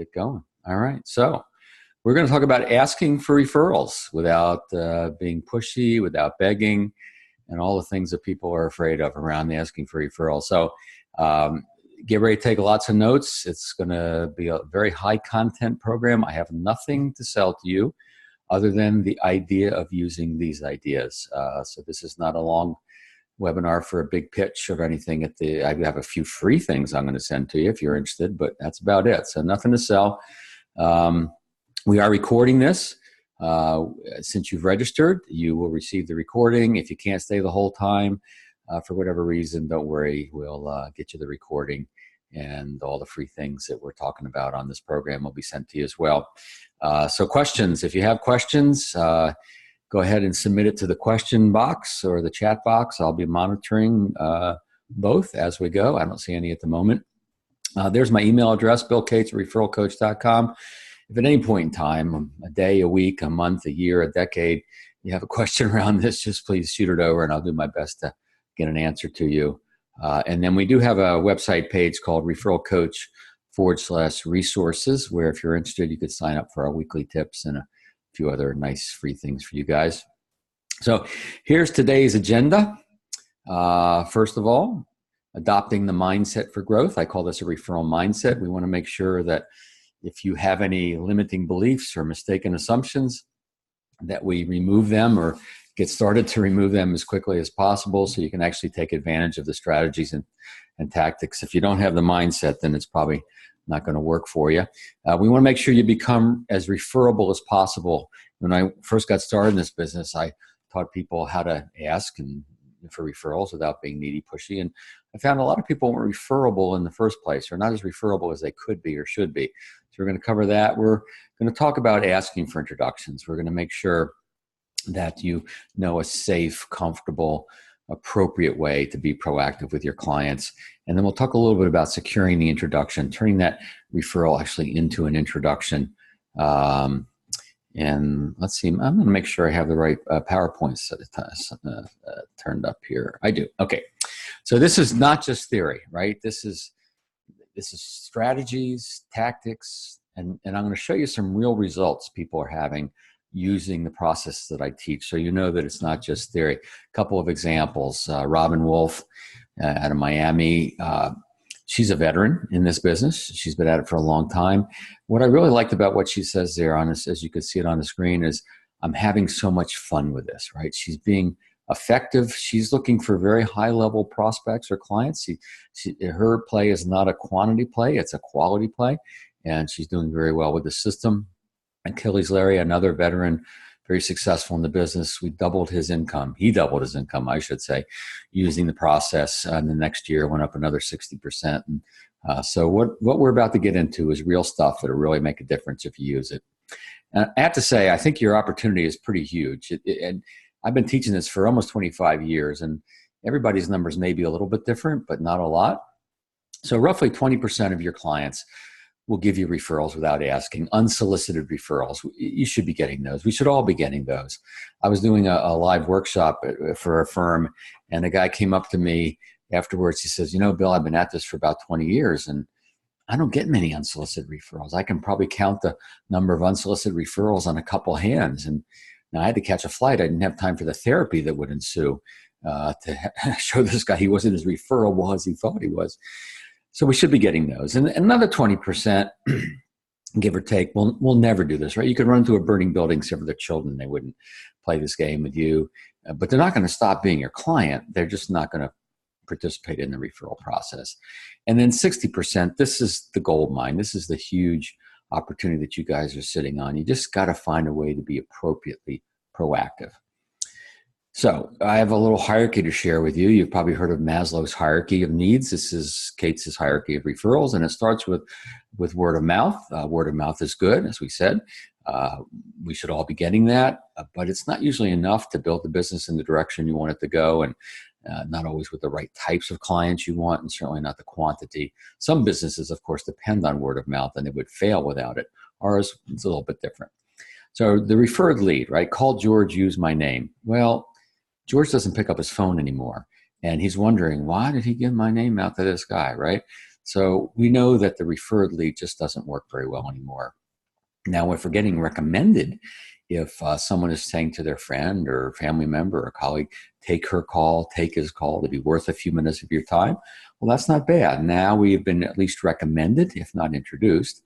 get going. All right. So we're going to talk about asking for referrals without being pushy, without begging, and all the things that people are afraid of around asking for referrals. So get ready to take lots of notes. It's going to be a very high content program. I have nothing to sell to you other than the idea of using these ideas. So this is not a long webinar for a big pitch or anything. I have a few free things I'm going to send to you if you're interested, but that's about it. So nothing to sell. We are recording this. Since you've registered, you will receive the recording. If you can't stay the whole time for whatever reason, don't worry. We'll get you the recording, and all the free things that we're talking about on this program will be sent to you as well. So questions, if you have questions, go ahead and submit it to the question box or the chat box. I'll be monitoring both as we go. I don't see any at the moment. There's my email address, billcates@referralcoach.com. If at any point in time, a day, a week, a month, a year, a decade, you have a question around this, just please shoot it over and I'll do my best to get an answer to you. And then we do have a website page called referralcoach.com/resources, where if you're interested, you could sign up for our weekly tips and a few other nice free things for you guys. So here's today's agenda. First of all, adopting the mindset for growth. I call this a referral mindset. We want to make sure that if you have any limiting beliefs or mistaken assumptions, that we remove them or get started to remove them as quickly as possible so you can actually take advantage of the strategies and tactics. If you don't have the mindset, then it's probably not going to work for you. We want to make sure you become as referable as possible. When I first got started in this business, I taught people how to ask and for referrals without being needy, pushy. And I found a lot of people weren't referable in the first place, or not as referable as they could be or should be. So we're going to cover that. We're going to talk about asking for introductions. We're going to make sure that you know a safe, comfortable, appropriate way to be proactive with your clients. And then we'll talk a little bit about securing the introduction, turning that referral actually into an introduction. And let's see, I'm going to make sure I have the right PowerPoint turned up here. I do. Okay. So this is not just theory, right? This is strategies, tactics, and I'm going to show you some real results people are having using the process that I teach. So you know that it's not just theory. A couple of examples. Robin Wolf out of Miami. She's a veteran in this business. She's been at it for a long time. What I really liked about what she says there on this, as you can see it on the screen, is I'm having so much fun with this, right? She's being effective. She's looking for very high level prospects or clients. Her play is not a quantity play, it's a quality play. And she's doing very well with the system. Achilles Larry, another veteran, very successful in the business. We doubled his income. He doubled his income, I should say, using the process. And the next year went up another 60%. And so what we're about to get into is real stuff that'll really make a difference if you use it. And I have to say, I think your opportunity is pretty huge. And I've been teaching this for almost 25 years, and everybody's numbers may be a little bit different, but not a lot. So roughly 20% of your clients will give you referrals without asking, unsolicited referrals. You should be getting those. We should all be getting those. I was doing a live workshop for a firm, and a guy came up to me afterwards. He says, Bill, I've been at this for about 20 years, and I don't get many unsolicited referrals. I can probably count the number of unsolicited referrals on a couple hands. And now I had to catch a flight. I didn't have time for the therapy that would ensue to show this guy he wasn't as referable as he thought he was. So we should be getting those. And another 20%, give or take, we'll never do this, right? You could run into a burning building except for their children. They wouldn't play this game with you. But they're not going to stop being your client. They're just not going to participate in the referral process. And then 60%, this is the gold mine. This is the huge opportunity that you guys are sitting on. You just got to find a way to be appropriately proactive. So I have a little hierarchy to share with you. You've probably heard of Maslow's hierarchy of needs. This is Cates' hierarchy of referrals, and it starts with word of mouth. Word of mouth is good, as we said. We should all be getting that, but it's not usually enough to build the business in the direction you want it to go, and not always with the right types of clients you want, and certainly not the quantity. Some businesses, of course, depend on word of mouth, and they would fail without it. Ours is a little bit different. So the referred lead, right? Call George, use my name. Well, George doesn't pick up his phone anymore, and he's wondering, why did he give my name out to this guy, right? So we know that the referred lead just doesn't work very well anymore. Now, if we're getting recommended, if someone is saying to their friend or family member or colleague, take her call, take his call to be worth a few minutes of your time, well, that's not bad. Now we've been at least recommended, if not introduced.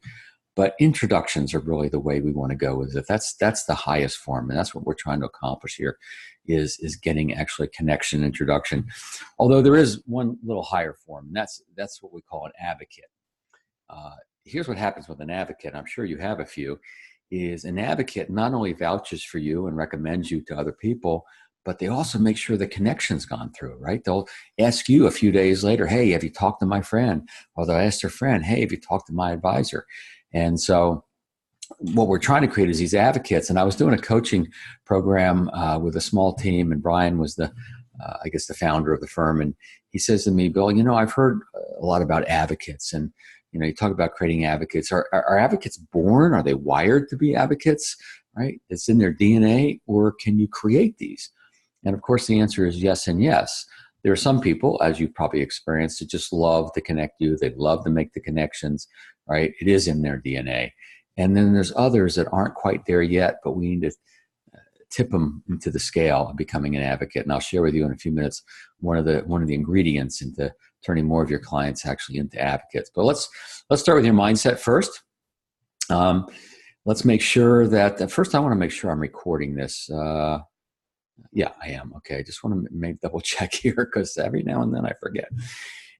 But introductions are really the way we want to go with it. That's the highest form, and that's what we're trying to accomplish here, is getting actually connection, introduction. Although there is one little higher form, and that's what we call an advocate. Here's what happens with an advocate. I'm sure you have a few. Is an advocate not only vouches for you and recommends you to other people, but they also make sure the connection's gone through, right? They'll ask you a few days later, hey, have you talked to my friend? Or they'll ask their friend, hey, have you talked to my advisor? And so what we're trying to create is these advocates. And I was doing a coaching program with a small team, and Brian was the founder of the firm. And he says to me, Bill, I've heard a lot about advocates, and you talk about creating advocates. Are advocates born? Are they wired to be advocates, right? It's in their DNA, or can you create these? And of course, the answer is yes and yes. There are some people, as you've probably experienced, that just love to connect you. They love to make the connections, right? It is in their DNA. And then there's others that aren't quite there yet, but we need to tip them into the scale of becoming an advocate. And I'll share with you in a few minutes one of the ingredients into turning more of your clients actually into advocates. But let's start with your mindset first. Let's make sure that first I want to make sure I'm recording this. Yeah, I am. Okay. I just want to double check here, because every now and then I forget.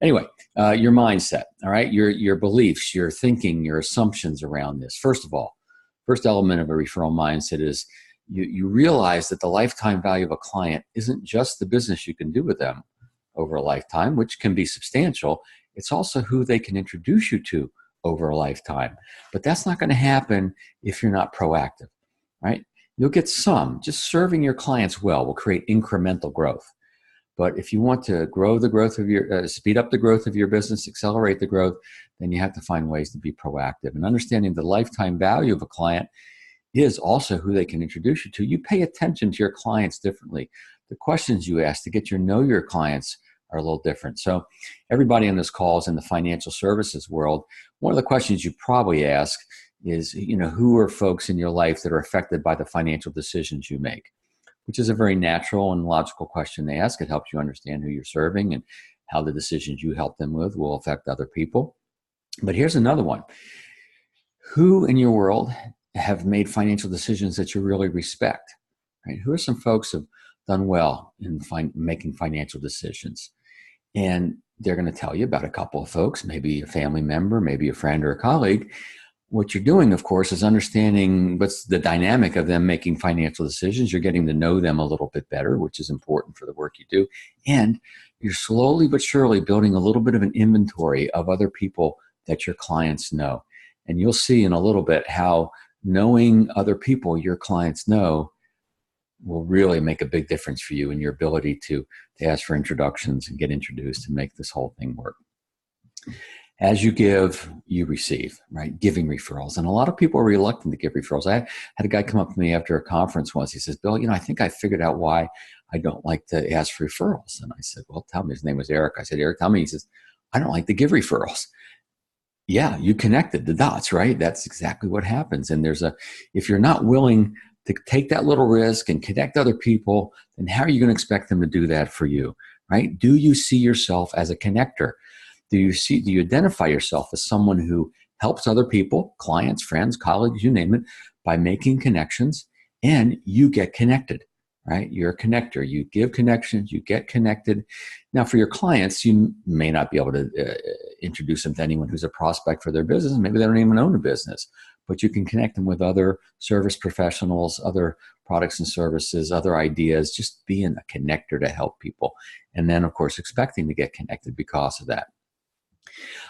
Anyway, your mindset, all right, your beliefs, your thinking, your assumptions around this. First of all, first element of a referral mindset is you realize that the lifetime value of a client isn't just the business you can do with them over a lifetime, which can be substantial. It's also who they can introduce you to over a lifetime. But that's not going to happen if you're not proactive, right? You'll get some. Just serving your clients well will create incremental growth. But if you want to grow the growth of your, speed up the growth of your business, accelerate the growth, then you have to find ways to be proactive. And understanding the lifetime value of a client is also who they can introduce you to. You pay attention to your clients differently. The questions you ask to get to know your clients are a little different. So everybody on this call is in the financial services world. One of the questions you probably ask is, who are folks in your life that are affected by the financial decisions you make? Which is a very natural and logical question to ask. It helps you understand who you're serving and how the decisions you help them with will affect other people. But here's another one. Who in your world have made financial decisions that you really respect? Right? Who are some folks who have done well in making financial decisions? And they're going to tell you about a couple of folks, maybe a family member, maybe a friend or a colleague. What you're doing, of course, is understanding what's the dynamic of them making financial decisions. You're getting to know them a little bit better, which is important for the work you do. And you're slowly but surely building a little bit of an inventory of other people that your clients know. And you'll see in a little bit how knowing other people your clients know will really make a big difference for you in your ability to ask for introductions and get introduced and make this whole thing work. As you give, you receive, right? Giving referrals. And a lot of people are reluctant to give referrals. I had a guy come up to me after a conference once. He says, Bill, I think I figured out why I don't like to ask for referrals. And I said, well, tell me. His name was Eric. I said, Eric, tell me. He says, I don't like to give referrals. Yeah, you connected the dots, right? That's exactly what happens. And if you're not willing to take that little risk and connect other people, then how are you going to expect them to do that for you, right? Do you see yourself as a connector? Do you identify yourself as someone who helps other people, clients, friends, colleagues, you name it, by making connections, and you get connected, right? You're a connector. You give connections, you get connected. Now, for your clients, you may not be able to introduce them to anyone who's a prospect for their business. Maybe they don't even own a business, but you can connect them with other service professionals, other products and services, other ideas, just being a connector to help people. And then, of course, expecting to get connected because of that.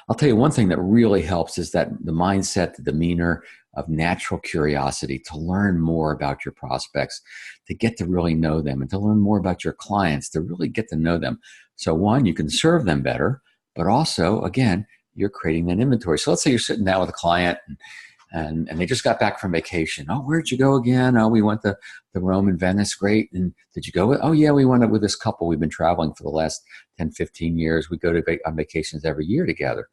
I'll tell you one thing that really helps is that the mindset, the demeanor of natural curiosity to learn more about your prospects, to get to really know them, and to learn more about your clients, to really get to know them. So one, you can serve them better, but also, again, you're creating that inventory. So let's say you're sitting down with a client and they just got back from vacation. Oh, where'd you go again? Oh, we went to Rome and Venice. Great. And did you go with? Oh, yeah, we went with this couple. We've been traveling for the last 10, 15 years. We go on vacations every year together.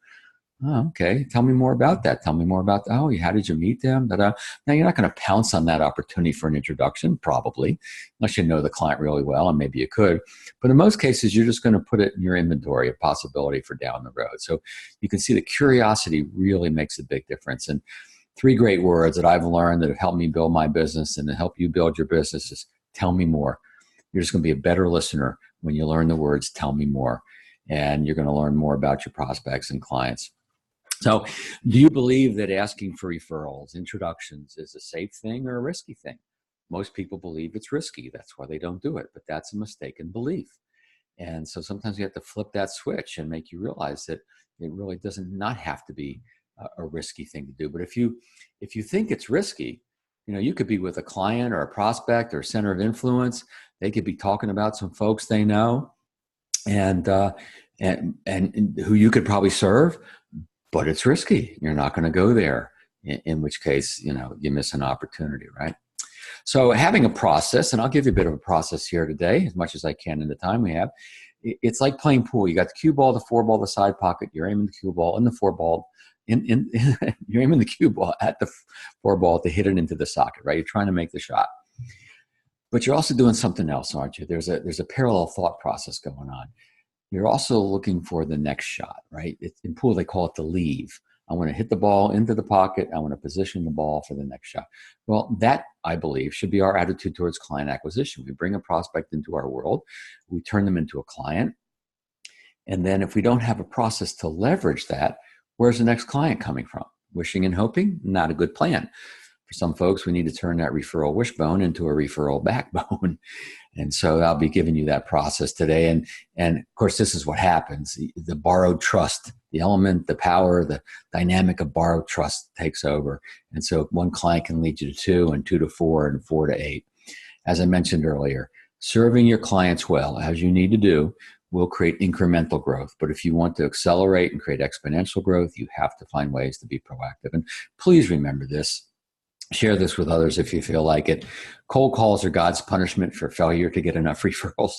Oh, okay. Tell me more about that. Tell me more about, oh, how did you meet them? Now, you're not going to pounce on that opportunity for an introduction, probably, unless you know the client really well, and maybe you could. But in most cases, you're just going to put it in your inventory, a possibility for down the road. So you can see the curiosity really makes a big difference. And three great words that I've learned that have helped me build my business and to help you build your business is tell me more. You're just going to be a better listener when you learn the words tell me more. And you're going to learn more about your prospects and clients. So, do you believe that asking for referrals, introductions, is a safe thing or a risky thing? Most people believe it's risky. That's why they don't do it. But that's a mistaken belief. And so sometimes you have to flip that switch and make you realize that it really doesn't not have to be a risky thing to do. But if you think it's risky, you could be with a client or a prospect or a center of influence. They could be talking about some folks they know and who you could probably serve, but it's risky. You're not going to go there, in which case, you miss an opportunity, right? So having a process, and I'll give you a bit of a process here today, as much as I can in the time we have. It's like playing pool. You got the cue ball, the four ball, the side pocket. You're aiming the cue ball and the four ball. You're aiming the cue ball at the four ball to hit it into the socket, right? You're trying to make the shot. But you're also doing something else, aren't you? There's a parallel thought process going on. You're also looking for the next shot, right? In pool, they call it the leave. I want to hit the ball into the pocket. I want to position the ball for the next shot. Well, that, I believe, should be our attitude towards client acquisition. We bring a prospect into our world. We turn them into a client. And then if we don't have a process to leverage that, where's the next client coming from? Wishing and hoping? Not a good plan. For some folks, we need to turn that referral wishbone into a referral backbone. And so I'll be giving you that process today. And of course, this is what happens. The borrowed trust, the element, the power, the dynamic of borrowed trust takes over. And so one client can lead you to two, and two to four, and four to eight. As I mentioned earlier, serving your clients well, as you need to do, will create incremental growth. But if you want to accelerate and create exponential growth, you have to find ways to be proactive. And please remember this. Share this with others if you feel like it. Cold calls are God's punishment for failure to get enough referrals.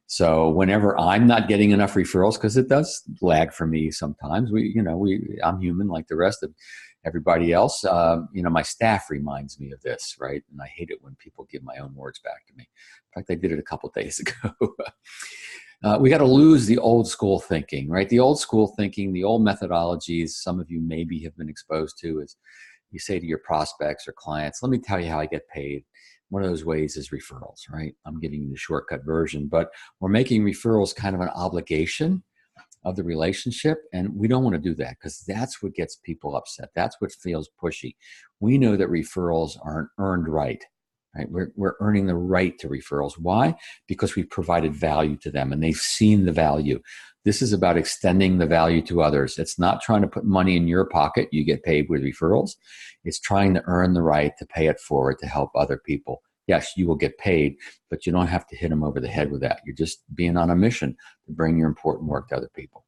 So whenever I'm not getting enough referrals, because it does lag for me sometimes, I'm human like the rest of everybody else. My staff reminds me of this, right? And I hate it when people give my own words back to me. In fact, I did it a couple of days ago. We got to lose the old school thinking, right? The old school thinking, the old methodologies, some of you maybe have been exposed to is, you say to your prospects or clients, let me tell you how I get paid. One of those ways is referrals, right? I'm giving you the shortcut version, but we're making referrals kind of an obligation of the relationship. And we don't want to do that because that's what gets people upset. That's what feels pushy. We know that referrals aren't earned right? We're earning the right to referrals. Why? Because we've provided value to them and they've seen the value. This is about extending the value to others. It's not trying to put money in your pocket. You get paid with referrals. It's trying to earn the right to pay it forward to help other people. Yes, you will get paid, but you don't have to hit them over the head with that. You're just being on a mission to bring your important work to other people.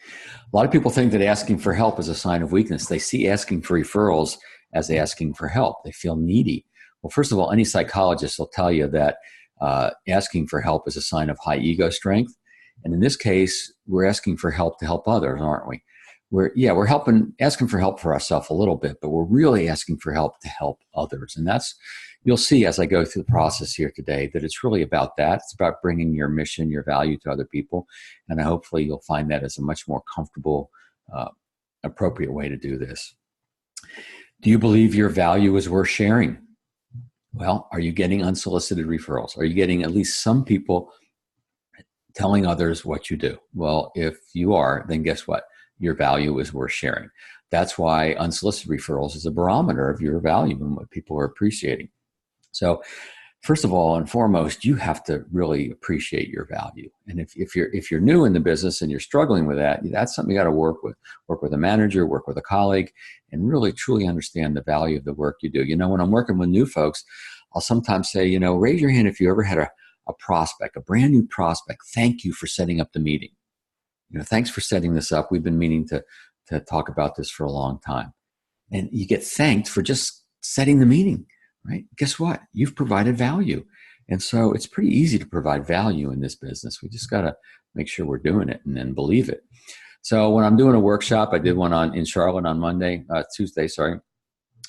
A lot of people think that asking for help is a sign of weakness. They see asking for referrals as asking for help. They feel needy. Well, first of all, any psychologist will tell you that asking for help is a sign of high ego strength. And in this case, we're asking for help to help others, aren't we? We're asking for help for ourselves a little bit, but we're really asking for help to help others. And you'll see as I go through the process here today that it's really about that. It's about bringing your mission, your value to other people. And hopefully you'll find that as a much more comfortable, appropriate way to do this. Do you believe your value is worth sharing? Well, are you getting unsolicited referrals? Are you getting at least some people telling others what you do? Well, if you are, then guess what? Your value is worth sharing. That's why unsolicited referrals is a barometer of your value and what people are appreciating. So first of all and foremost, you have to really appreciate your value. And if you're new in the business and you're struggling with that, that's something you got to work with. Work with a manager, work with a colleague, and really truly understand the value of the work you do. When I'm working with new folks, I'll sometimes say, raise your hand if you ever had a prospect, a brand new prospect. Thank you for setting up the meeting. Thanks for setting this up. We've been meaning to talk about this for a long time. And you get thanked for just setting the meeting, right? Guess what? You've provided value. And so it's pretty easy to provide value in this business. We just got to make sure we're doing it and then believe it. So when I'm doing a workshop, I did one in Charlotte on Tuesday, sorry.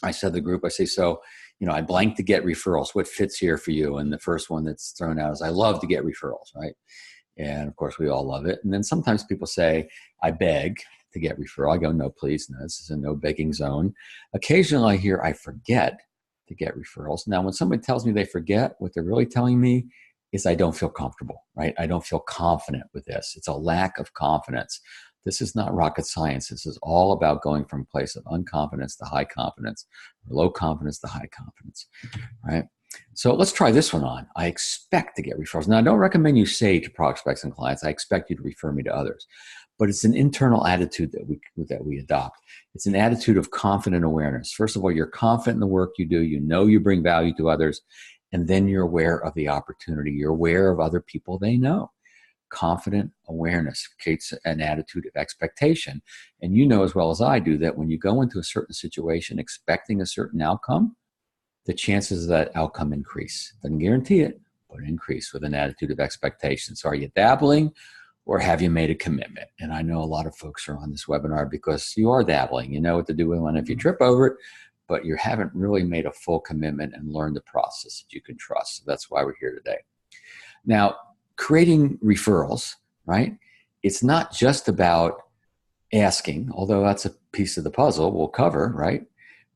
I said to the group, I say, so, I blank to get referrals. What fits here for you? And the first one that's thrown out is I love to get referrals, right? And of course, we all love it. And then sometimes people say, I beg to get referral. I go, no, please. No, this is a no begging zone. Occasionally I hear I forget to get referrals. Now, when somebody tells me they forget, what they're really telling me is I don't feel comfortable, right? I don't feel confident with this. It's a lack of confidence. This is not rocket science. This is all about going from a place of unconfidence to high confidence, or low confidence to high confidence, right? So let's try this one on. I expect to get referrals. Now, I don't recommend you say to prospects and clients, I expect you to refer me to others. But it's an internal attitude that we adopt. It's an attitude of confident awareness. First of all, you're confident in the work you do. You know you bring value to others. And then you're aware of the opportunity. You're aware of other people they know. Confident awareness creates an attitude of expectation. And you know as well as I do that when you go into a certain situation expecting a certain outcome, the chances of that outcome increase. Doesn't guarantee it, but increase with an attitude of expectation. So are you dabbling or have you made a commitment? And I know a lot of folks are on this webinar because you are dabbling. You know what to do when if you trip over it, but you haven't really made a full commitment and learned the process that you can trust. So that's why we're here today. Now, creating referrals, right? It's not just about asking, although that's a piece of the puzzle we'll cover, right?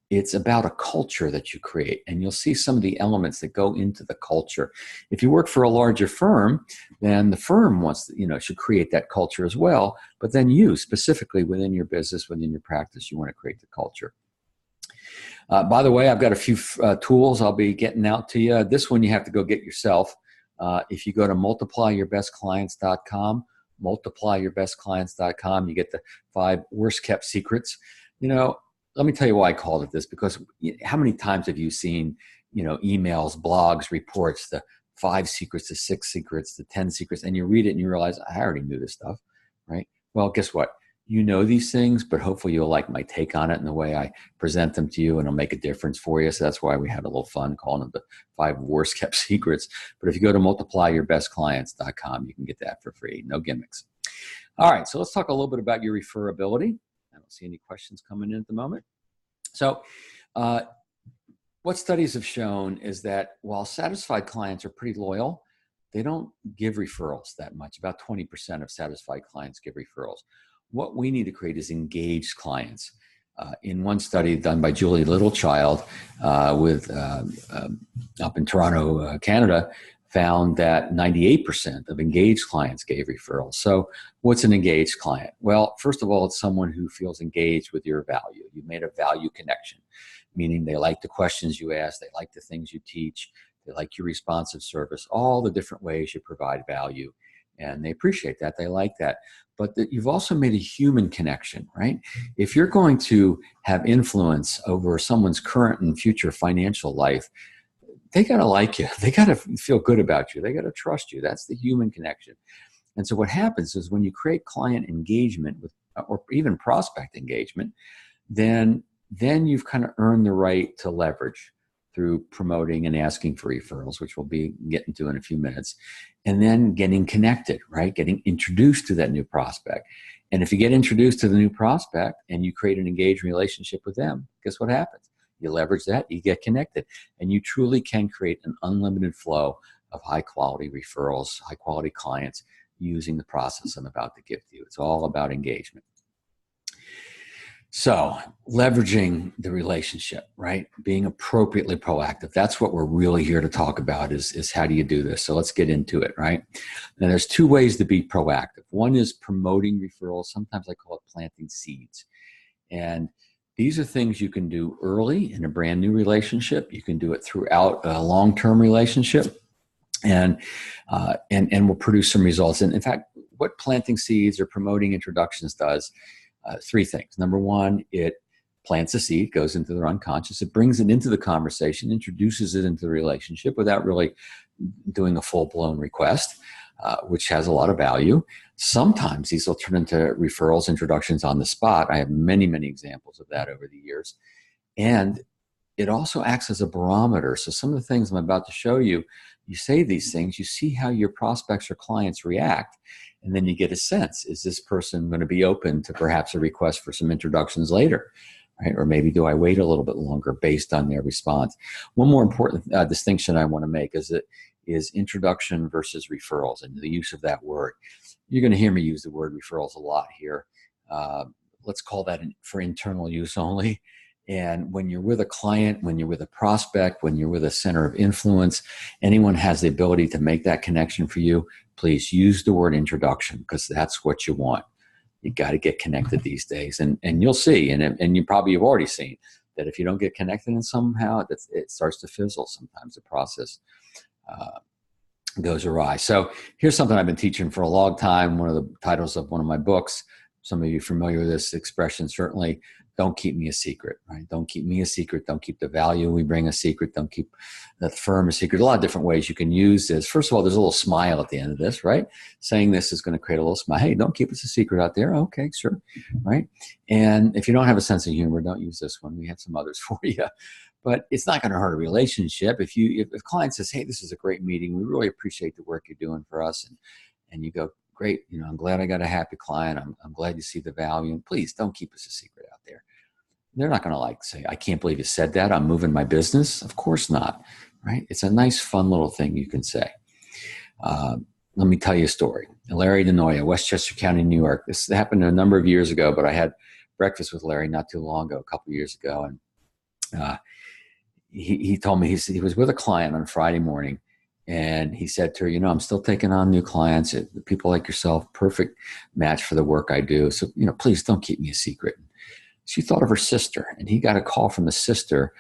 It's about a culture that you create, and you'll see some of the elements that go into the culture. If you work for a larger firm, then the firm wants to, should create that culture as well, but then you specifically within your business, within your practice, you want to create the culture. By the way, I've got a few tools I'll be getting out to you. This one you have to go get yourself. If you go to multiplyourbestclients.com, multiplyourbestclients.com, you get the 5 worst kept secrets. Let me tell you why I called it this, because how many times have you seen, emails, blogs, reports, the 5 secrets, the 6 secrets, the 10 secrets, and you read it and you realize, I already knew this stuff, right? Well, guess what? You know these things, but hopefully you'll like my take on it and the way I present them to you, and it'll make a difference for you. So that's why we had a little fun calling them the 5 worst kept secrets. But if you go to multiplyourbestclients.com, you can get that for free. No gimmicks. All right, so let's talk a little bit about your referability. I don't see any questions coming in at the moment. So what studies have shown is that while satisfied clients are pretty loyal, they don't give referrals that much. About 20% of satisfied clients give referrals. What we need to create is engaged clients. In one study done by Julie Littlechild up in Toronto, Canada, found that 98% of engaged clients gave referrals. So what's an engaged client? Well, first of all, it's someone who feels engaged with your value. You've made a value connection, meaning they like the questions you ask, they like the things you teach, they like your responsive service, all the different ways you provide value. And they appreciate that, they like that. But you've also made a human connection, right? If you're going to have influence over someone's current and future financial life, they got to like you. They got to feel good about you. They got to trust you. That's the human connection. And so what happens is when you create client engagement or even prospect engagement, then you've kind of earned the right to leverage through promoting and asking for referrals, which we'll be getting to in a few minutes, and then getting connected, right? Getting introduced to that new prospect. And if you get introduced to the new prospect and you create an engaged relationship with them, guess what happens? You leverage that, you get connected, and you truly can create an unlimited flow of high-quality referrals, high-quality clients using the process I'm about to give to you. It's all about engagement. So leveraging the relationship, right? Being appropriately proactive. That's what we're really here to talk about is how do you do this? So let's get into it, right? Now there's 2 ways to be proactive. One is promoting referrals. Sometimes I call it planting seeds. And these are things you can do early in a brand new relationship. You can do it throughout a long-term relationship and will produce some results. And in fact, what planting seeds or promoting introductions does, 3 things. Number 1, it plants a seed, goes into their unconscious. It brings it into the conversation, introduces it into the relationship without really doing a full-blown request, which has a lot of value. Sometimes these will turn into referrals, introductions on the spot. I have many, many examples of that over the years. And it also acts as a barometer. So some of the things I'm about to show you you say these things, you see how your prospects or clients react, and then you get a sense, is this person going to be open to perhaps a request for some introductions later? Right? Or maybe do I wait a little bit longer based on their response? One more important distinction I want to make is introduction versus referrals and the use of that word. You're going to hear me use the word referrals a lot here. Let's call that for internal use only. And when you're with a client, when you're with a prospect, when you're with a center of influence, anyone has the ability to make that connection for you, please use the word introduction, because that's what you want. You got to get connected these days, and you'll see, and you probably have already seen that if you don't get connected and somehow it starts to fizzle. Sometimes the process goes awry. So here's something I've been teaching for a long time. One of the titles of one of my books. Some of you are familiar with this expression, certainly. Don't keep me a secret, right? Don't keep me a secret. Don't keep the value we bring a secret. Don't keep the firm a secret. A lot of different ways you can use this. First of all, there's a little smile at the end of this, right? Saying this is going to create a little smile. Hey, don't keep us a secret out there. Okay, sure, right? And if you don't have a sense of humor, don't use this one. We have some others for you. But it's not going to hurt a relationship. If client says, hey, this is a great meeting, we really appreciate the work you're doing for us. And you go, great, I'm glad I got a happy client. I'm glad you see the value. And please don't keep us a secret out there. They're not going to say, I can't believe you said that. I'm moving my business. Of course not, right? It's a nice, fun little thing you can say. Let me tell you a story. Larry DeNoia, Westchester County, New York. This happened a number of years ago, but I had breakfast with Larry not too long ago, a couple of years ago. And he told me he was with a client on Friday morning. And he said to her, I'm still taking on new clients, people like yourself, perfect match for the work I do. So, please don't keep me a secret. She thought of her sister, and he got a call from the sister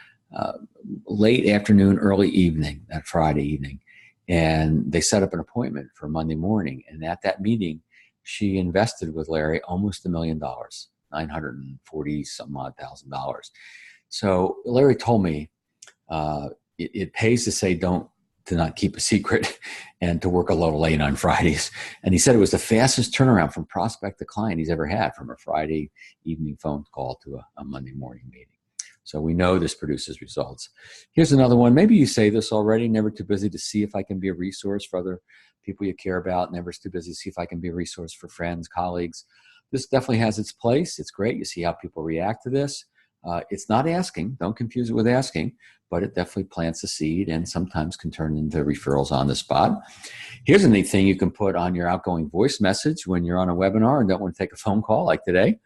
late afternoon, early evening, that Friday evening. And they set up an appointment for Monday morning. And at that meeting, she invested with Larry almost $1 million, $940 some odd thousand. So Larry told me it pays to say to not keep a secret and to work a little late on Fridays. And he said it was the fastest turnaround from prospect to client he's ever had, from a Friday evening phone call to a Monday morning meeting. So we know this produces results. Here's another one. Maybe you say this already: never too busy to see if I can be a resource for other people you care about. Never too busy to see if I can be a resource for friends, colleagues. This definitely has its place. It's great. You see how people react to this. It's not asking. Don't confuse it with asking, but it definitely plants a seed and sometimes can turn into referrals on the spot. Here's a neat thing you can put on your outgoing voice message when you're on a webinar and don't want to take a phone call like today.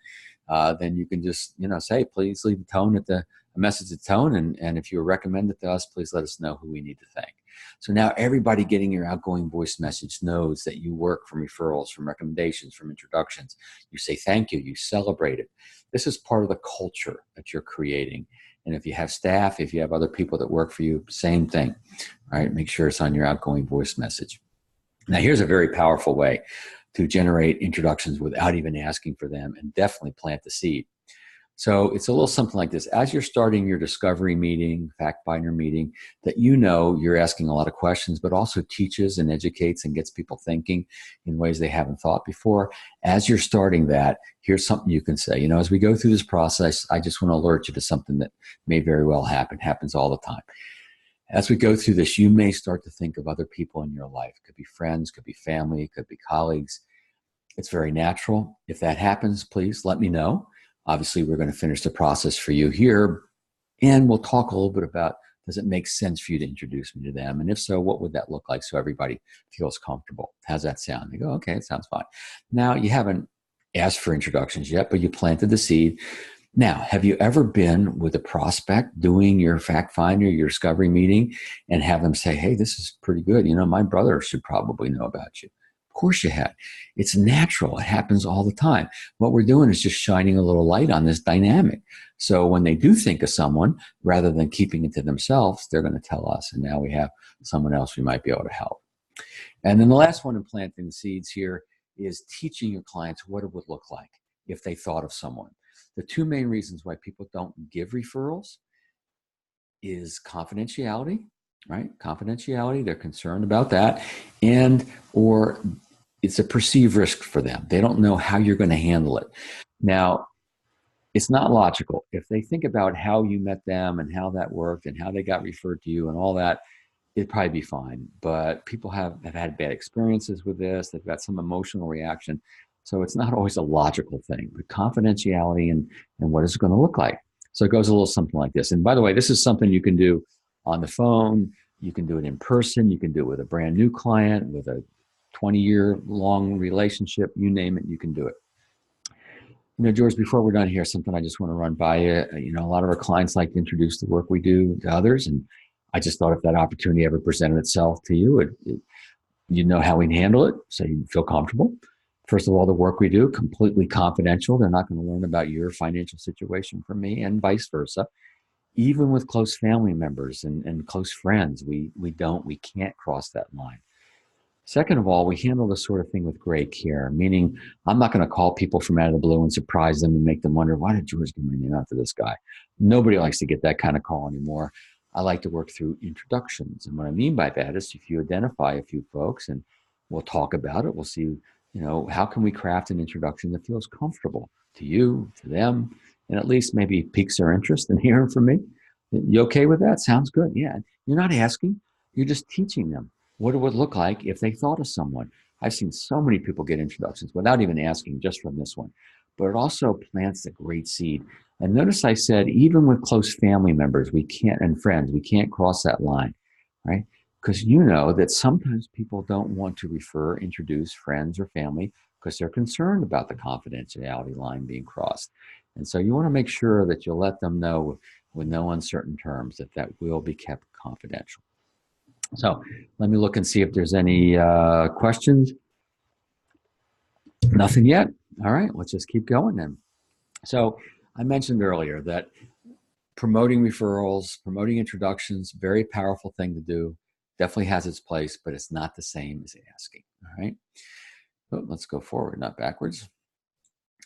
Then you can just, say, please leave a message at tone. And if you recommend it to us, please let us know who we need to thank. So now everybody getting your outgoing voice message knows that you work from referrals, from recommendations, from introductions. You say thank you. You celebrate it. This is part of the culture that you're creating. And if you have staff, if you have other people that work for you, same thing, right? Make sure it's on your outgoing voice message. Now, here's a very powerful way to generate introductions without even asking for them, and definitely plant the seed. So it's a little something like this. As you're starting your discovery meeting, fact finder meeting, that you're asking a lot of questions, but also teaches and educates and gets people thinking in ways they haven't thought before. As you're starting that, here's something you can say. As we go through this process, I just want to alert you to something that may very well happen, happens all the time. As we go through this, you may start to think of other people in your life. Could be friends, could be family, could be colleagues. It's very natural. If that happens, please let me know. Obviously, we're going to finish the process for you here, and we'll talk a little bit about, does it make sense for you to introduce me to them? And if so, what would that look like so everybody feels comfortable? How's that sound? They go, okay, it sounds fine. Now, you haven't asked for introductions yet, but you planted the seed. Now, have you ever been with a prospect doing your fact finder, your discovery meeting, and have them say, hey, this is pretty good. My brother should probably know about you. Of course you have. It's natural. It happens all the time. What we're doing is just shining a little light on this dynamic. So when they do think of someone, rather than keeping it to themselves, they're going to tell us. And now we have someone else we might be able to help. And then the last one in planting the seeds here is teaching your clients what it would look like if they thought of someone. The two main reasons why people don't give referrals is confidentiality, right? Confidentiality, they're concerned about that, or it's a perceived risk for them. They don't know how you're going to handle it. Now, it's not logical. If they think about how you met them and how that worked and how they got referred to you and all that, it'd probably be fine. But people have had bad experiences with this. They've got some emotional reaction. So it's not always a logical thing, but confidentiality and what is it going to look like. So it goes a little something like this. And by the way, this is something you can do on the phone. You can do it in person. You can do it with a brand new client, with a 20-year long relationship. You name it, you can do it. George, before we're done here, something I just want to run by you. A lot of our clients like to introduce the work we do to others. And I just thought if that opportunity ever presented itself to you, you know how we handle it, so you feel comfortable. First of all, the work we do, completely confidential. They're not going to learn about your financial situation from me, and vice versa. Even with close family members and close friends, we can't cross that line. Second of all, we handle this sort of thing with great care, meaning I'm not going to call people from out of the blue and surprise them and make them wonder, why did George give my name out to this guy? Nobody likes to get that kind of call anymore. I like to work through introductions. And what I mean by that is if you identify a few folks and we'll talk about it, we'll see, how can we craft an introduction that feels comfortable to you, to them, and at least maybe piques their interest in hearing from me. You okay with that? Sounds good. Yeah. You're not asking, you're just teaching them what it would look like if they thought of someone. I've seen so many people get introductions without even asking, just from this one. But it also plants a great seed. And notice I said, even with close family members, and friends, we can't cross that line, right? Because you know that sometimes people don't want to introduce friends or family because they're concerned about the confidentiality line being crossed. And so you want to make sure that you let them know with no uncertain terms that will be kept confidential. So let me look and see if there's any questions. Nothing yet. All right, let's just keep going then. So I mentioned earlier that promoting referrals, promoting introductions, very powerful thing to do. Definitely has its place, but it's not the same as asking. All right. Oh, let's go forward, not backwards.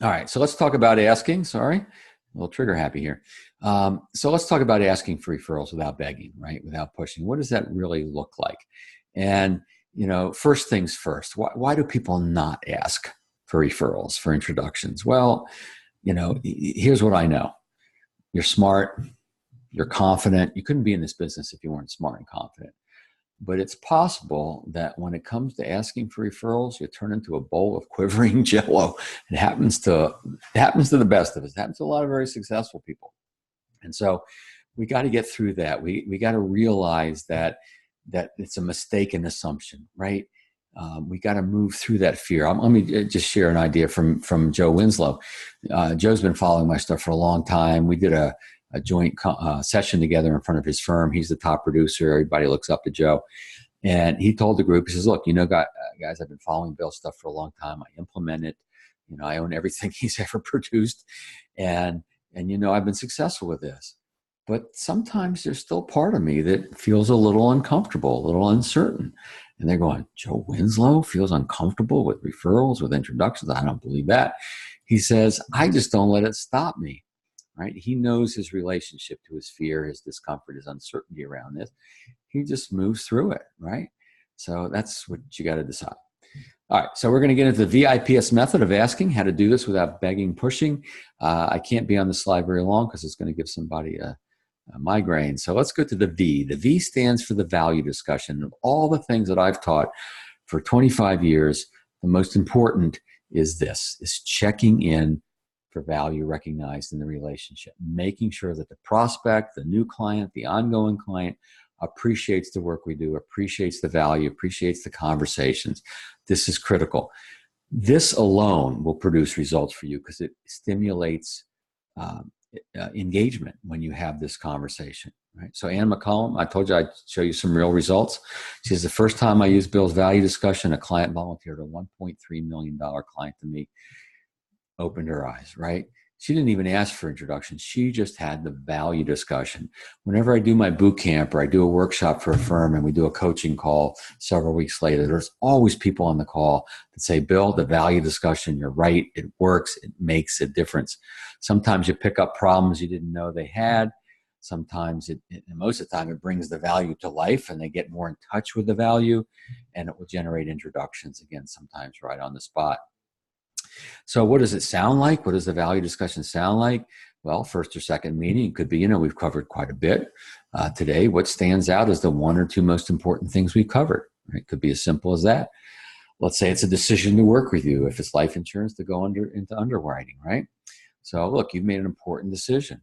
All right, so let's talk about asking. Sorry, a little trigger happy here. So let's talk about asking for referrals without begging, right? Without pushing. What does that really look like? And, first things first, why do people not ask for referrals, for introductions? Well, here's what I know. You're smart, you're confident. You couldn't be in this business if you weren't smart and confident. But it's possible that when it comes to asking for referrals, you turn into a bowl of quivering jello. It happens to the best of us. It happens to a lot of very successful people. And so we got to get through that. We got to realize that it's a mistaken assumption, right? We got to move through that fear. Let me just share an idea from Joe Winslow. Joe's been following my stuff for a long time. We did a joint session together in front of his firm. He's the top producer. Everybody looks up to Joe. And he told the group, he says, look, guys, I've been following Bill's stuff for a long time. I implement it. I own everything he's ever produced. And I've been successful with this. But sometimes there's still part of me that feels a little uncomfortable, a little uncertain. And they're going, Joe Winslow feels uncomfortable with referrals, with introductions. I don't believe that. He says, I just don't let it stop me. Right? He knows his relationship to his fear, his discomfort, his uncertainty around this. He just moves through it, right? So that's what you got to decide. All right, so we're going to get into the VIPS method of asking, how to do this without begging, pushing. I can't be on the slide very long because it's going to give somebody a migraine. So let's go to the V. The V stands for the value discussion. Of all the things that I've taught for 25 years, the most important is checking in for value recognized in the relationship, making sure that the prospect, the new client, the ongoing client appreciates the work we do, appreciates the value, appreciates the conversations. This is critical. This alone will produce results for you because it stimulates engagement when you have this conversation. Right? So Ann McCollum, I told you I'd show you some real results. She says, the first time I used Bill's value discussion, a client volunteered, a $1.3 million client to me. Opened her eyes, right? She didn't even ask for introduction. She just had the value discussion. Whenever I do my boot camp or I do a workshop for a firm and we do a coaching call several weeks later, there's always people on the call that say, Bill, the value discussion, you're right. It works. It makes a difference. Sometimes you pick up problems you didn't know they had. Sometimes and most of the time it brings the value to life and they get more in touch with the value and it will generate introductions again, sometimes right on the spot. So what does it sound like? What does the value discussion sound like? Well, first or second meeting, it could be, we've covered quite a bit today. What stands out is the one or two most important things we covered. Right? It could be as simple as that. Let's say it's a decision to work with you. If it's life insurance, to go into underwriting, right? So look, you've made an important decision.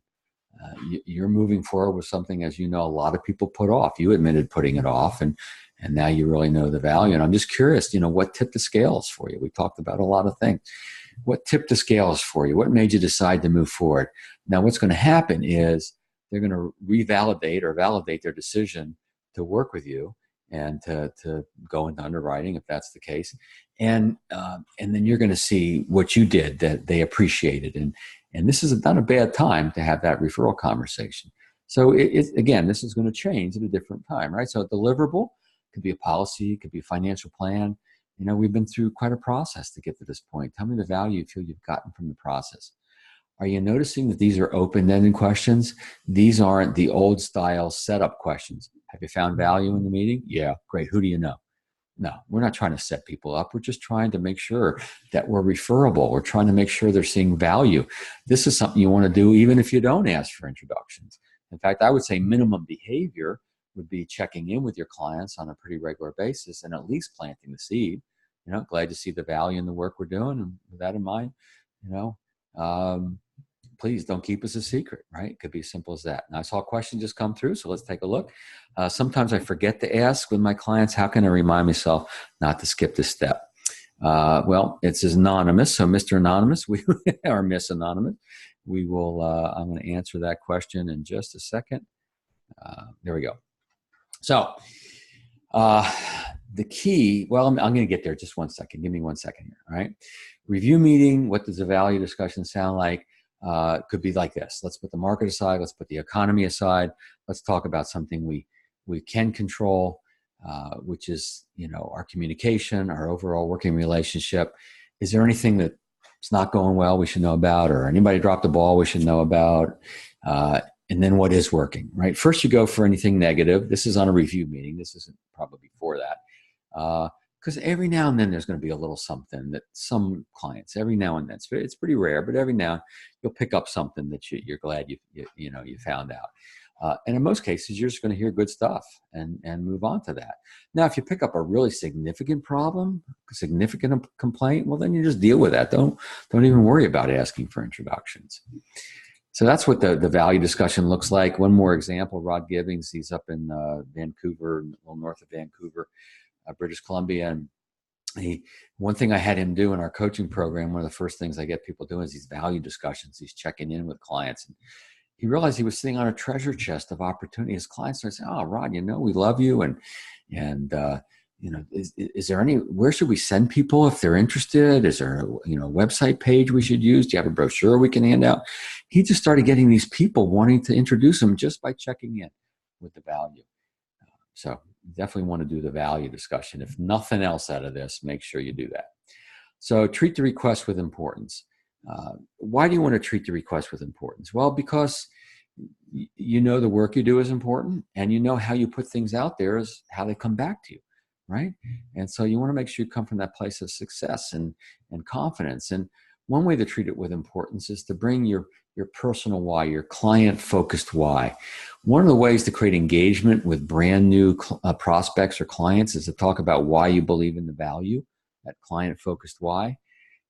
You're moving forward with something, as you know, a lot of people put off. You admitted putting it off, and now you really know the value. And I'm just curious, what tipped the scales for you? We talked about a lot of things. What tipped the scales for you? What made you decide to move forward? Now, what's going to happen is they're going to revalidate or validate their decision to work with you and to go into underwriting, if that's the case. And then you're going to see what you did that they appreciated. And this is not a bad time to have that referral conversation. So again, this is going to change at a different time, right? So a deliverable could be a policy, could be a financial plan. We've been through quite a process to get to this point. Tell me the value you feel you've gotten from the process. Are you noticing that these are open-ended questions? These aren't the old style setup questions. Have you found value in the meeting? Yeah, great. Who do you know? No, we're not trying to set people up. We're just trying to make sure that we're referable. We're trying to make sure they're seeing value. This is something you want to do even if you don't ask for introductions. In fact, I would say minimum behavior would be checking in with your clients on a pretty regular basis and at least planting the seed. Glad to see the value in the work we're doing. And with that in mind, please don't keep us a secret, right? It could be as simple as that. And I saw a question just come through, so let's take a look. Sometimes I forget to ask with my clients, how can I remind myself not to skip this step? Well, it's anonymous. So Mr. Anonymous, or Miss Anonymous, I'm going to answer that question in just a second. There we go. So the key, I'm going to get there. Just 1 second. Give me 1 second here. All right. Review meeting. What does the value discussion sound like? Could be like this. Let's put the market aside. Let's put the economy aside. Let's talk about something we can control, which is, our communication, our overall working relationship. Is there anything that's not going well we should know about, or anybody dropped the ball we should know about? And then what is working, right? First, you go for anything negative. This is on a review meeting. This isn't probably before that. Because every now and then there's going to be a little something that some clients, every now and then, it's pretty rare, but every now and then you'll pick up something that you're glad you found out. And in most cases, you're just going to hear good stuff and move on to that. Now, if you pick up a really significant problem, significant complaint, well, then you just deal with that. Don't even worry about asking for introductions. So that's what the value discussion looks like. One more example, Rod Gibbings, he's up in Vancouver, a little north of Vancouver, British Columbia. And one thing I had him do in our coaching program, one of the first things I get people doing is these value discussions. He's checking in with clients. And he realized he was sitting on a treasure chest of opportunity. His clients started saying, "Oh, Rod, we love you. And is there where should we send people if they're interested? Is there a website page we should use? Do you have a brochure we can hand out?" He just started getting these people wanting to introduce him just by checking in with the value. So definitely want to do the value discussion. If nothing else out of this, make sure you do that. So treat the request with importance. Why do you want to treat the request with importance? Well, because the work you do is important, and how you put things out there is how they come back to you, right? And so you want to make sure you come from that place of success and confidence. And one way to treat it with importance is to bring your personal why, your client-focused why. One of the ways to create engagement with brand new prospects or clients is to talk about why you believe in the value, that client-focused why.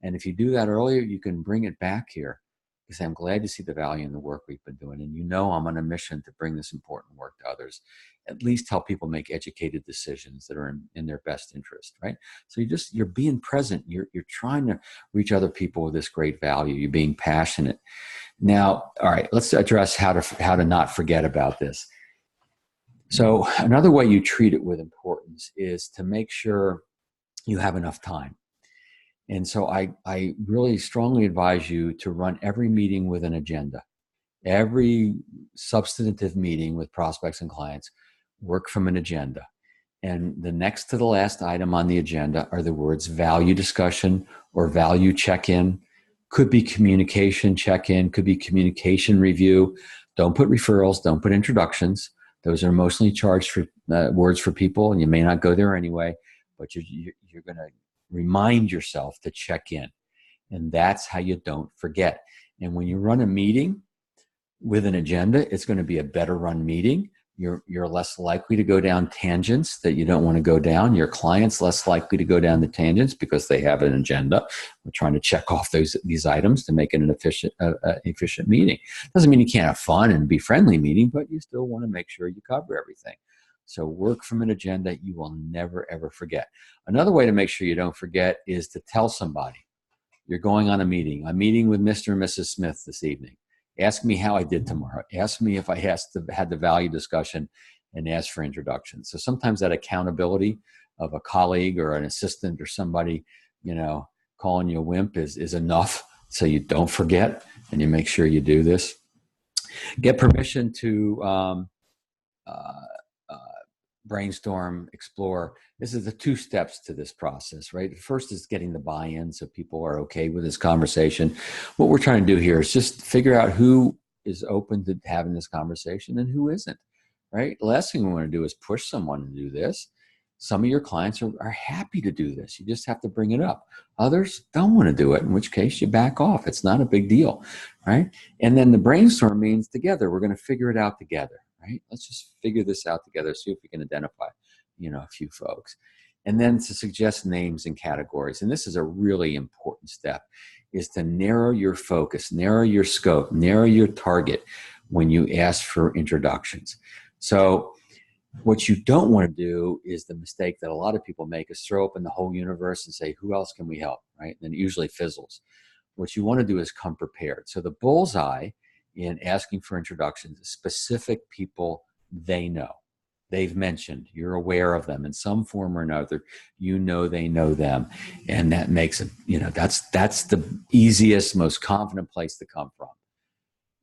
And if you do that earlier, you can bring it back here. You say, "I'm glad to see the value in the work we've been doing. And I'm on a mission to bring this important work to others. At least help people make educated decisions that are in their best interest," right? So you're being present. You're trying to reach other people with this great value. You're being passionate. Now, all right, let's address how to not forget about this. So another way you treat it with importance is to make sure you have enough time. And so I really strongly advise you to run every meeting with an agenda. Every substantive meeting with prospects and clients, work from an agenda. And the next to the last item on the agenda are the words value discussion or value check-in. Could be communication check-in, could be communication review. Don't put referrals, don't put introductions. Those are mostly charged for words for people, and you may not go there anyway, but you're going to remind yourself to check in. And that's how you don't forget. And when you run a meeting, with an agenda, it's going to be a better run meeting. You're less likely to go down tangents that you don't want to go down. Your client's less likely to go down the tangents because they have an agenda. We're trying to check off these items to make it an efficient meeting. Doesn't mean you can't have fun and be friendly meeting, but you still want to make sure you cover everything. So work from an agenda you will never, ever forget. Another way to make sure you don't forget is to tell somebody you're going on a meeting. I'm meeting with Mr. and Mrs. Smith this evening. Ask me how I did tomorrow. Ask me if I had the value discussion, and ask for introductions. So sometimes that accountability of a colleague or an assistant or somebody, calling you a wimp is enough, so you don't forget and you make sure you do this. Get permission to brainstorm, explore. This is the 2 steps to this process, right? First is getting the buy-in so people are okay with this conversation. What we're trying to do here is just figure out who is open to having this conversation and who isn't, right? The last thing we want to do is push someone to do this. Some of your clients are happy to do this. You just have to bring it up. Others don't want to do it, in which case you back off. It's not a big deal, right? And then the brainstorm means together. We're going to figure it out together, right? Let's just figure this out together, see if we can identify, a few folks. And then to suggest names and categories. And this is a really important step, is to narrow your focus, narrow your scope, narrow your target when you ask for introductions. So what you don't want to do is the mistake that a lot of people make, is throw open the whole universe and say, who else can we help, right? And it usually fizzles. What you want to do is come prepared. So the bullseye in asking for introductions is specific people they know. They've mentioned, you're aware of them in some form or another, they know them. And that makes it, that's the easiest, most confident place to come from.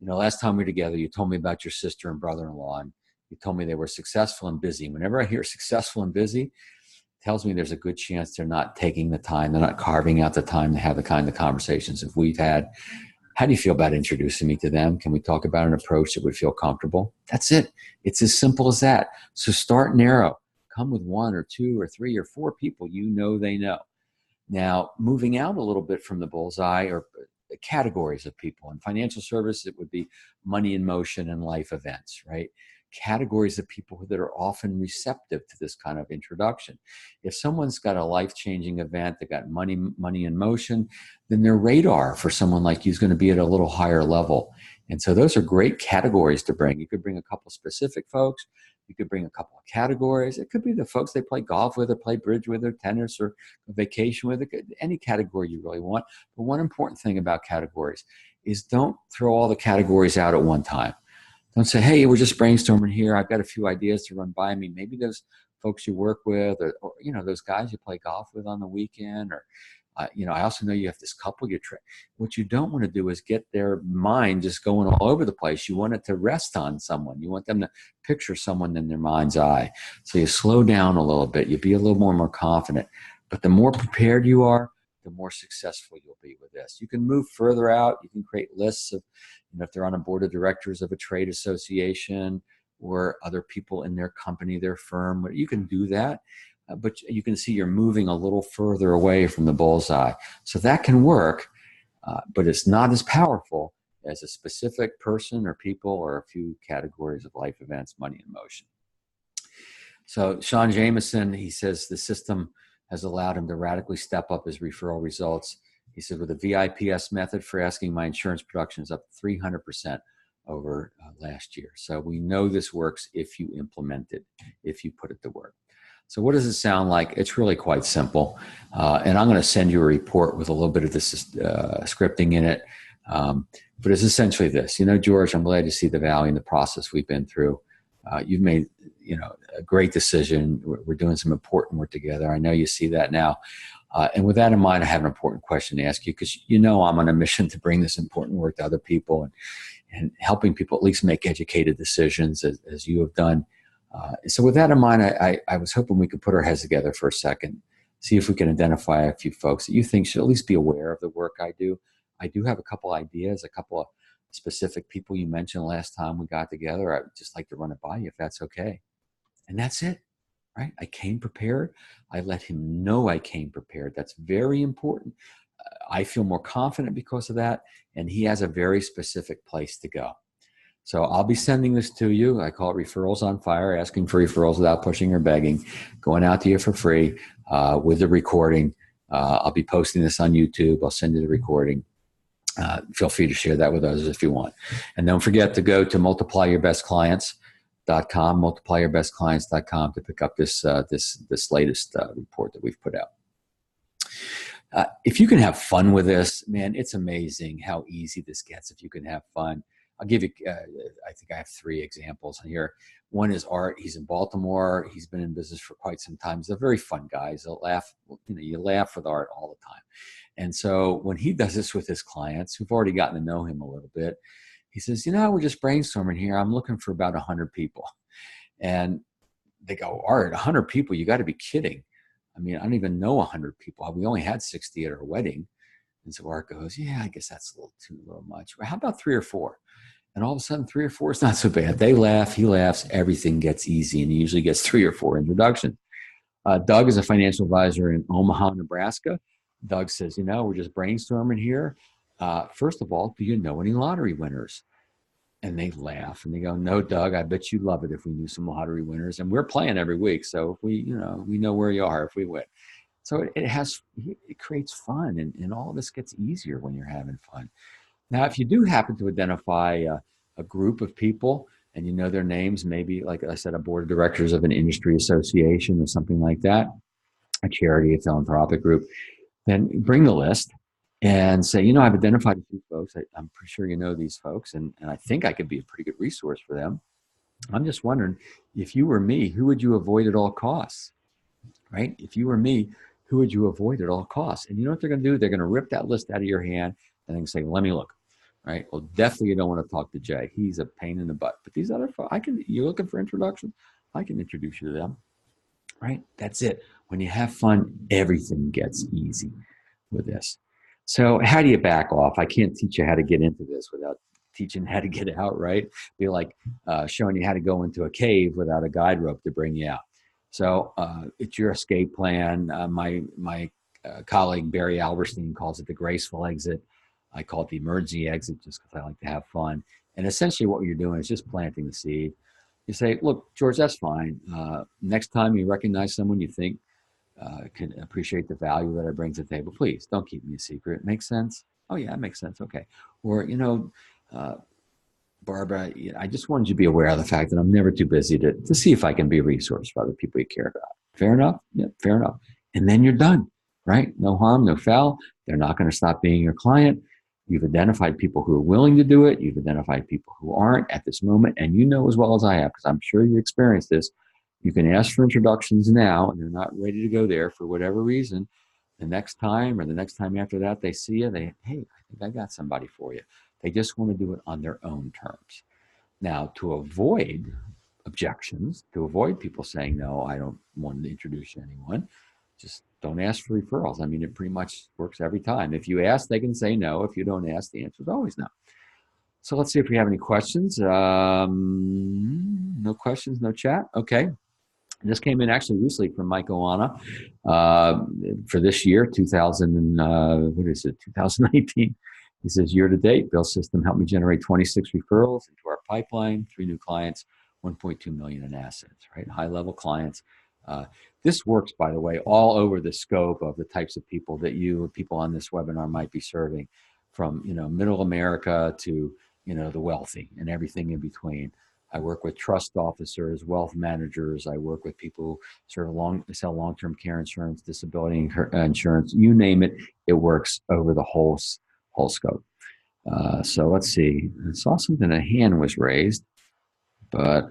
Last time we were together, you told me about your sister and brother-in-law, and you told me they were successful and busy. Whenever I hear successful and busy, it tells me there's a good chance they're not taking the time, they're not carving out the time to have the kind of conversations that we've had. How do you feel about introducing me to them? Can we talk about an approach that would feel comfortable? That's it. It's as simple as that. So start narrow. Come with 1 or 2 or 3 or 4 people they know. Now, moving out a little bit from the bullseye, or categories of people. In financial service, it would be money in motion and life events, right? Categories of people that are often receptive to this kind of introduction. If someone's got a life-changing event, they got money in motion, then their radar for someone like you is going to be at a little higher level. And so those are great categories to bring. You could bring a couple specific folks. You could bring a couple of categories. It could be the folks they play golf with or play bridge with or tennis or vacation with, any category you really want. But one important thing about categories is don't throw all the categories out at one time. Don't say, hey, we're just brainstorming here. I've got a few ideas to run by me. Maybe those folks you work with, or those guys you play golf with on the weekend, or, I also know you have this couple you try. What you don't want to do is get their mind just going all over the place. You want it to rest on someone. You want them to picture someone in their mind's eye. So you slow down a little bit. You be a little more confident. But the more prepared you are, the more successful you'll be with this. You can move further out. You can create lists of, if they're on a board of directors of a trade association or other people in their company, their firm, you can do that. But you can see you're moving a little further away from the bullseye. So that can work, but it's not as powerful as a specific person or people or a few categories of life events, money in motion. So Sean Jameson, he says the system has allowed him to radically step up his referral results. He said, with the VIPS method for asking, my insurance production is up 300% over last year. So we know this works if you implement it, if you put it to work. So what does it sound like? It's really quite simple. And I'm going to send you a report with a little bit of this scripting in it. But it's essentially this. George, I'm glad to see the value in the process we've been through. You've made, a great decision. We're doing some important work together. I know you see that now. And with that in mind, I have an important question to ask you, because I'm on a mission to bring this important work to other people and helping people at least make educated decisions as you have done. So with that in mind, I was hoping we could put our heads together for a second, see if we can identify a few folks that you think should at least be aware of the work I do. I do have a couple ideas, a couple of specific people you mentioned last time we got together. I would just like to run it by you if that's okay. And that's it, right? I came prepared. I let him know I came prepared. That's very important. I feel more confident because of that. And he has a very specific place to go. So I'll be sending this to you. I call it Referrals on Fire, asking for referrals without pushing or begging, going out to you for free with the recording. I'll be posting this on YouTube. I'll send you the recording. Feel free to share that with others if you want. And don't forget to go to multiplyourbestclients.com, multiplyourbestclients.com to pick up this latest report that we've put out. If you can have fun with this, man, it's amazing how easy this gets if you can have fun. I'll give you, I think I have 3 examples here. One is Art. He's in Baltimore. He's been in business for quite some time. He's a very fun guy. He's a laugh, you laugh with Art all the time. And so when he does this with his clients who've already gotten to know him a little bit, he says, we're just brainstorming here. I'm looking for about 100 people. And they go, Art, 100 people? You got to be kidding. I mean, I don't even know 100 people. We only had 60 at our wedding. And so Art goes, yeah, I guess that's a little much. Well, how about 3 or 4? And all of a sudden, 3 or 4 is not so bad. They laugh, he laughs, everything gets easy, and he usually gets 3 or 4 introductions. Doug is a financial advisor in Omaha, Nebraska. Doug says, we're just brainstorming here. First of all, do you know any lottery winners? And they laugh and they go, no, Doug, I bet you'd love it if we knew some lottery winners. And we're playing every week. So if we know where you are if we win. So it creates fun, and all of this gets easier when you're having fun. Now, if you do happen to identify a group of people and you know their names, maybe, like I said, a board of directors of an industry association or something like that, a charity, a philanthropic group, then bring the list and say, I've identified a few folks. I'm pretty sure you know these folks, and I think I could be a pretty good resource for them. I'm just wondering, if you were me, who would you avoid at all costs, right? If you were me, who would you avoid at all costs? And you know what they're going to do? They're going to rip that list out of your hand and then say, let me look, right? Well, definitely you don't want to talk to Jay. He's a pain in the butt. But these other folks, you're looking for introduction? I can introduce you to them, right? That's it. When you have fun, everything gets easy with this. So how do you back off? I can't teach you how to get into this without teaching how to get out, right? Be like showing you how to go into a cave without a guide rope to bring you out. So it's your escape plan. My colleague Barry Alberstein calls it the graceful exit. I call it the emergency exit just because I like to have fun. And essentially what you're doing is just planting the seed. You say, look, George, that's fine. Next time you recognize someone you think can appreciate the value that I bring to the table, please don't keep me a secret. Makes sense? Oh, yeah, it makes sense. Okay. Or, Barbara, I just wanted you to be aware of the fact that I'm never too busy to see if I can be a resource for other people you care about. Fair enough? Yeah, fair enough. And then you're done, right? No harm, no foul. They're not going to stop being your client. You've identified people who are willing to do it. You've identified people who aren't at this moment. And you know as well as I have, because I'm sure you experienced this, you can ask for introductions now and they're not ready to go there for whatever reason. The next time or the next time after that they see you, hey, I think I got somebody for you. They just want to do it on their own terms. Now, to avoid objections, to avoid people saying, no, I don't want to introduce you to anyone, just don't ask for referrals. I mean, it pretty much works every time. If you ask, they can say no. If you don't ask, the answer is always no. So let's see if we have any questions. No questions, no chat. Okay. This came in actually recently from Mike Oana for this year, 2019. He says, year to date, Bill's system helped me generate 26 referrals into our pipeline, 3 new clients, 1.2 million in assets, right? High level clients. This works, by the way, all over the scope of the types of people that people on this webinar might be serving, from, middle America to, the wealthy and everything in between. I work with trust officers, wealth managers. I work with people who sell long-term care insurance, disability insurance, you name it. It works over the whole scope. So let's see. I saw something, a hand was raised, but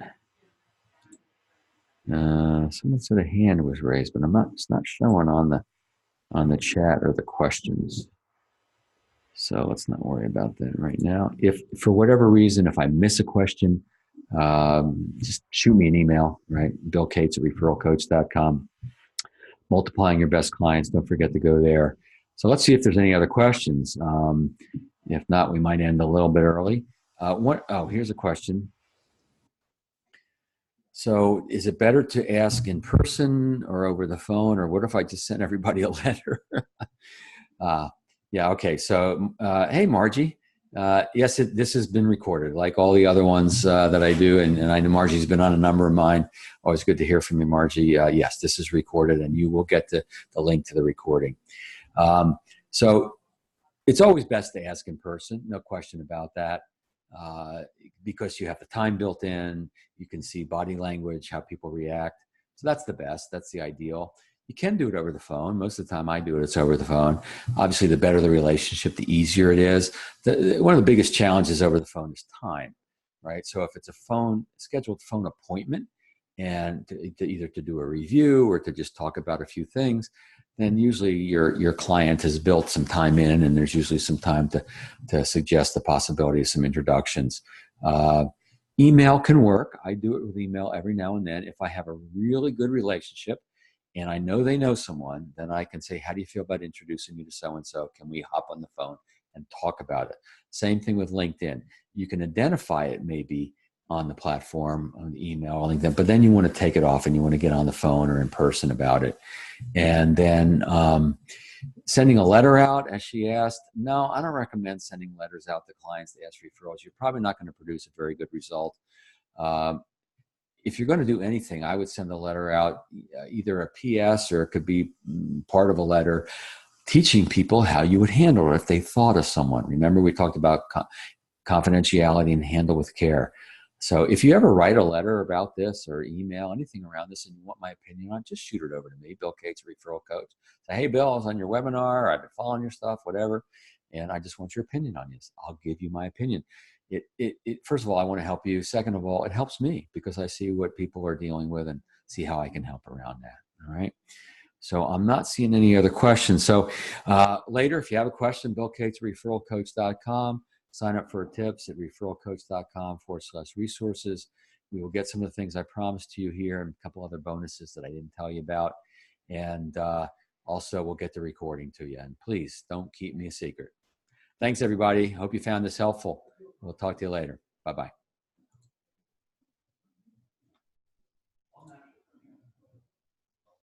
someone said a hand was raised, but it's not showing on the chat or the questions. So let's not worry about that right now. If for whatever reason, if I miss a question, just shoot me an email, right? BillCates@referralcoach.com. Multiplying your best clients. Don't forget to go there. So let's see if there's any other questions. If not, we might end a little bit early. Here's a question. So is it better to ask in person or over the phone, or what if I just sent everybody a letter? Yeah. Okay. So, hey, Margie, Yes, this has been recorded, like all the other ones that I do, and I know Margie's been on a number of mine. Always good to hear from you, Margie. Yes, this is recorded, and you will get the link to the recording. So it's always best to ask in person, no question about that, because you have the time built in. You can see body language, how people react. So that's the best. That's the ideal. You can do it over the phone. Most of the time I do it, it's over the phone. Obviously, the better the relationship, the easier it is. One of the biggest challenges over the phone is time, right? So if it's a scheduled phone appointment, and either to do a review or to just talk about a few things, then usually your client has built some time in, and there's usually some time to suggest the possibility of some introductions. Email can work. I do it with email every now and then. If I have a really good relationship and I know they know someone, then I can say, how do you feel about introducing you to so-and-so? Can we hop on the phone and talk about it? Same thing with LinkedIn. You can identify it maybe on the platform, on the email or LinkedIn, but then you want to take it off and you want to get on the phone or in person about it. And then sending a letter out, as she asked, no, I don't recommend sending letters out to clients to ask referrals. You're probably not going to produce a very good result. If you're going to do anything, I would send a letter out, either a PS or it could be part of a letter, teaching people how you would handle it if they thought of someone. Remember, we talked about confidentiality and handle with care. So if you ever write a letter about this or email anything around this and you want my opinion on it, just shoot it over to me, Bill Cates, referral coach. Say, hey, Bill, I was on your webinar. I've been following your stuff, whatever. And I just want your opinion on this. I'll give you my opinion. First of all, I want to help you. Second of all, it helps me because I see what people are dealing with and see how I can help around that. All right. So I'm not seeing any other questions. So later, if you have a question, Bill Cates, referralcoach.com. Sign up for tips at referralcoach.com/resources. We will get some of the things I promised to you here and a couple other bonuses that I didn't tell you about. And also, we'll get the recording to you. And please don't keep me a secret. Thanks, everybody. Hope you found this helpful. We'll talk to you later. Bye-bye.